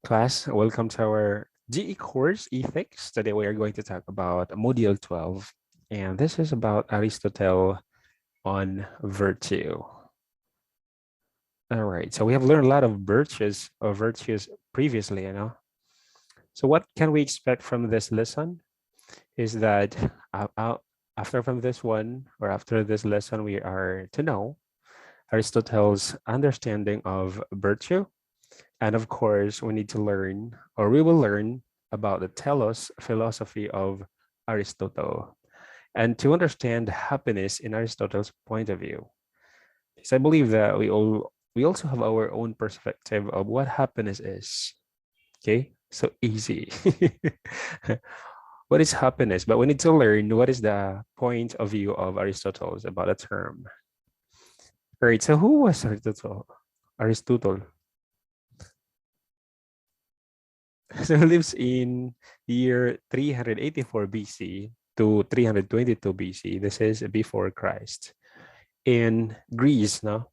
Class, welcome to our GE course, Ethics. Today we are going to talk about Module 12, and this is about Aristotle on virtue. All right, so we have learned a lot of virtues previously, So what can we expect from this lesson is that after from this one, or after this lesson, we are to know Aristotle's understanding of virtue. And of course, we need to learn, or we will learn about the telos philosophy of Aristotle, and to understand happiness in Aristotle's point of view. Because I believe that we also have our own perspective of what happiness is. Okay, so easy. What is happiness? But we need to learn what is the point of view of Aristotle about a term. All right, so who was Aristotle? Aristotle. So he lives in year 384 BC to 322 BC. This is before Christ. In Greece, no?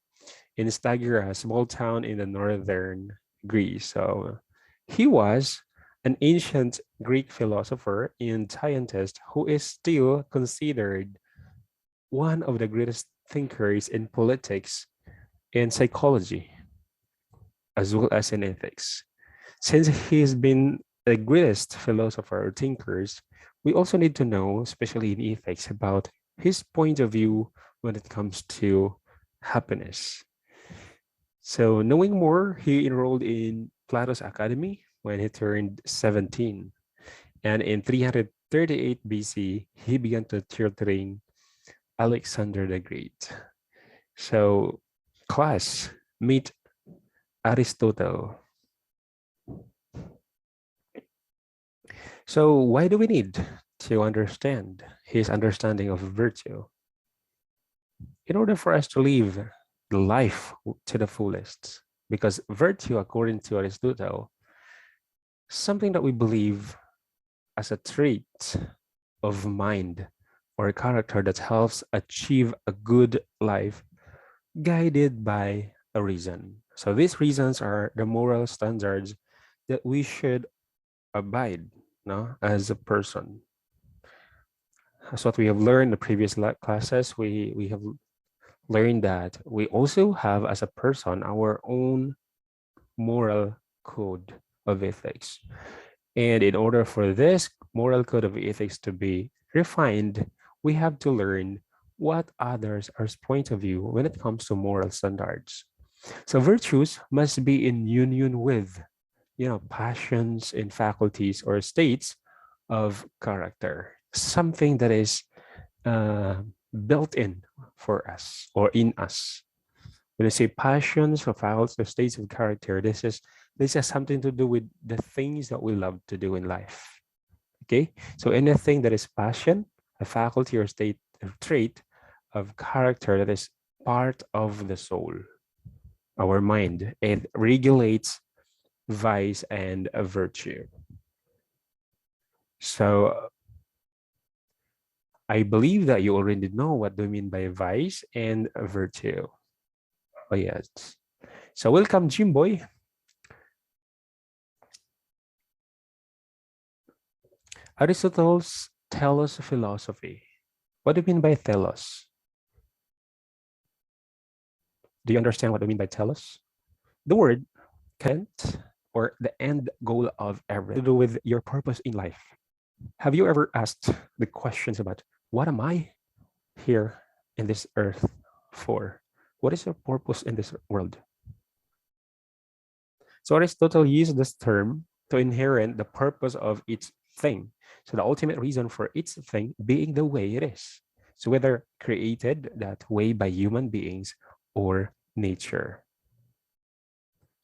In Stagira, a small town in the northern Greece. So he was an ancient Greek philosopher and scientist who is still considered one of the greatest thinkers in politics and psychology, as well as in ethics. Since he's been the greatest philosopher or thinkers, we also need to know, especially in ethics, about his point of view when it comes to happiness. So knowing more, he enrolled in Plato's Academy when he turned 17. And in 338 BC, he began to tutoring Alexander the Great. So class, meet Aristotle. So why do we need to understand his understanding of virtue? In order for us to live the life to the fullest, because virtue, according to Aristotle, something that we believe as a trait of mind or a character that helps achieve a good life guided by a reason. So these reasons are the moral standards that we should abide, no, as a person. As what we have learned in the previous classes, we have learned that we also have as a person our own moral code of ethics. And in order for this moral code of ethics to be refined, we have to learn what others are point of view when it comes to moral standards. So virtues must be in union with, passions and faculties or states of character, something that is built in for us or in us. When I say passions or faculties or states of character, this has something to do with the things that we love to do in life. Okay, so anything that is passion, a faculty or state or trait of character that is part of the soul, our mind, it regulates vice and a virtue. So I believe that you already know what do I mean by vice and virtue. Oh yes. So welcome, Jimboy. Aristotle's telos philosophy. What do you mean by telos? Do you understand what I mean by telos? The word content or the end goal of everything to do with your purpose in life. Have you ever asked the questions about what am I here in this earth for? What is your purpose in this world? So Aristotle used this term to inherit the purpose of each thing. So the ultimate reason for each thing being the way it is. So whether created that way by human beings or nature.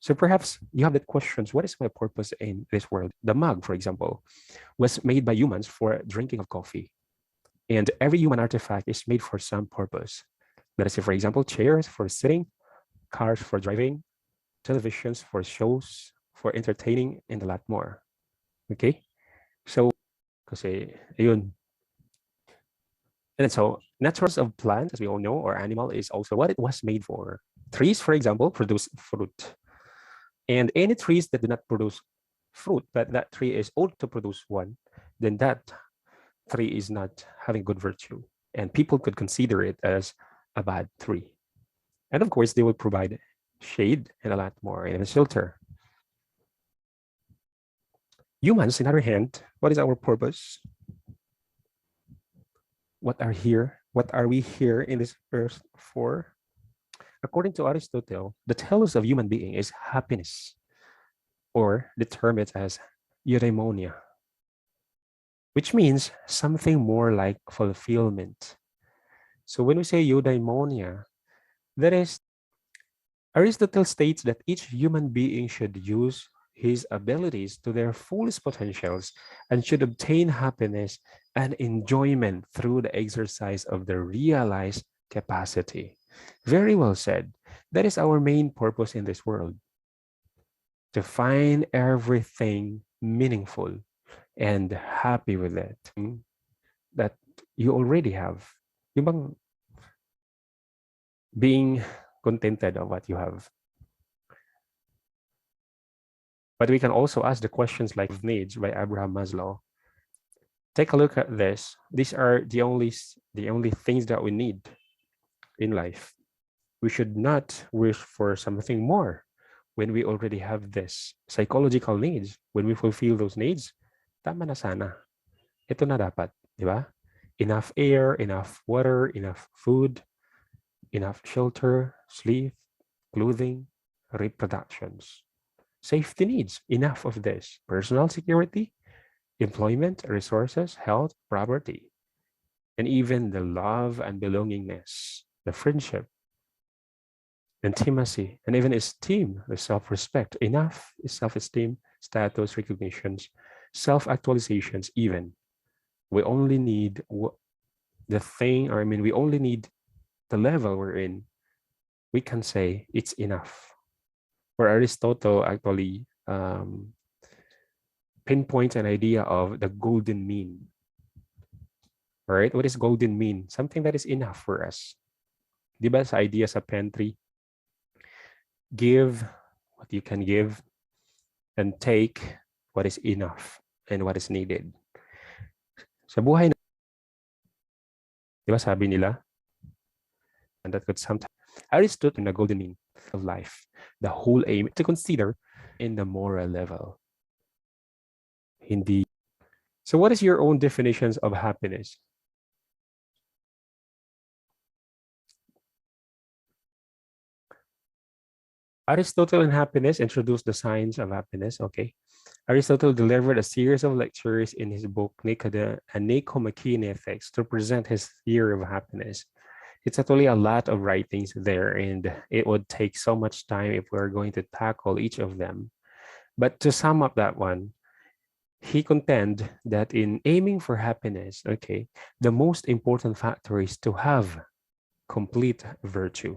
So perhaps you have that questions, what is my purpose in this world? The mug, for example, was made by humans for drinking of coffee. And every human artifact is made for some purpose. Let us say, for example, chairs for sitting, cars for driving, televisions for shows, for entertaining, and a lot more. Okay? So, kasi, ayun. And so, naturals of plants, as we all know, or animal, is also what it was made for. Trees, for example, produce fruit. And any trees that do not produce fruit, but that tree is old to produce one, then that tree is not having good virtue. And people could consider it as a bad tree. And of course, they will provide shade and a lot more and a shelter. Humans, on the other hand, what is our purpose? What are we here in this earth for? According to Aristotle, the telos of human being is happiness, or they term it as eudaimonia, which means something more like fulfillment. So when we say eudaimonia, that is, Aristotle states that each human being should use his abilities to their fullest potentials and should obtain happiness and enjoyment through the exercise of their realized capacity. Very well said. That is our main purpose in this world, to find everything meaningful and happy with it that you already have. Yung bang being contented of what you have. But we can also ask the questions like needs by Abraham Maslow. Take a look at this. These are the only things that we need in life. We should not wish for something more when we already have this psychological needs. When we fulfill those needs, tama na sana. Ito na dapat, di ba? Enough air, enough water, enough food, enough shelter, sleep, clothing, reproductions. Safety needs, enough of this. Personal security, employment, resources, health, property, and even the love and belongingness, the friendship, intimacy, and even esteem, the self-respect. Enough is self-esteem, status, recognitions, self-actualizations, even. We only need the thing, or I mean, we only need the level we're in. We can say it's enough. Where Aristotle actually pinpoints an idea of the golden mean. All right, what is golden mean? Something that is enough for us. Di ba sa idea sa pantry? Give what you can give and take what is enough and what is needed. Sa buhay na, di ba sabi nila? And that could sometimes Aristotle in the golden mean of life. The whole aim to consider in the moral level. Hindi. So what is your own definitions of happiness? Aristotle and happiness introduced the science of happiness. Okay. Aristotle delivered a series of lectures in his book Nicomachean Ethics to present his theory of happiness. It's actually a lot of writings there, and it would take so much time if we are going to tackle each of them. But to sum up that one, he contend that in aiming for happiness, okay, the most important factor is to have complete virtue.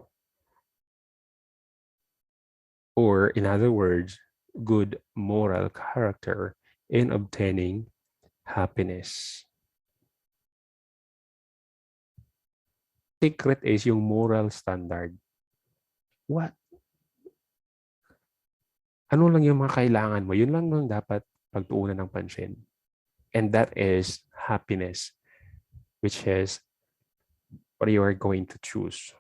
Or in other words, good moral character in obtaining happiness. Secret is yung moral standard. What? Ano lang yung mga kailangan mo? Yun lang nang dapat pagtuunan ng pansin. And that is happiness, which is what you are going to choose.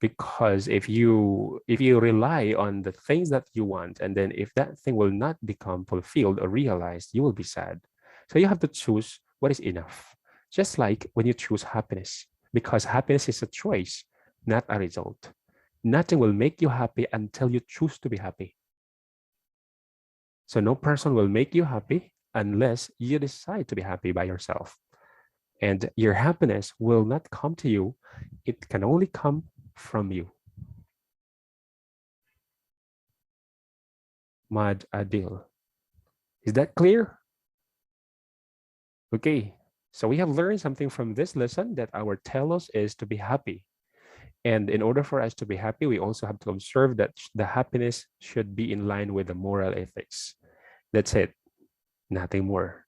Because if you rely on the things that you want, and then if that thing will not become fulfilled or realized, you will be sad. So you have to choose what is enough. Just like when you choose happiness, because happiness is a choice, not a result. Nothing will make you happy until you choose to be happy. So no person will make you happy unless you decide to be happy by yourself. And your happiness will not come to you. It can only come from you. Mad Adil. Is that clear? Okay, so we have learned something from this lesson, that our telos is to be happy. And in order for us to be happy, we also have to observe that the happiness should be in line with the moral ethics. That's it, nothing more.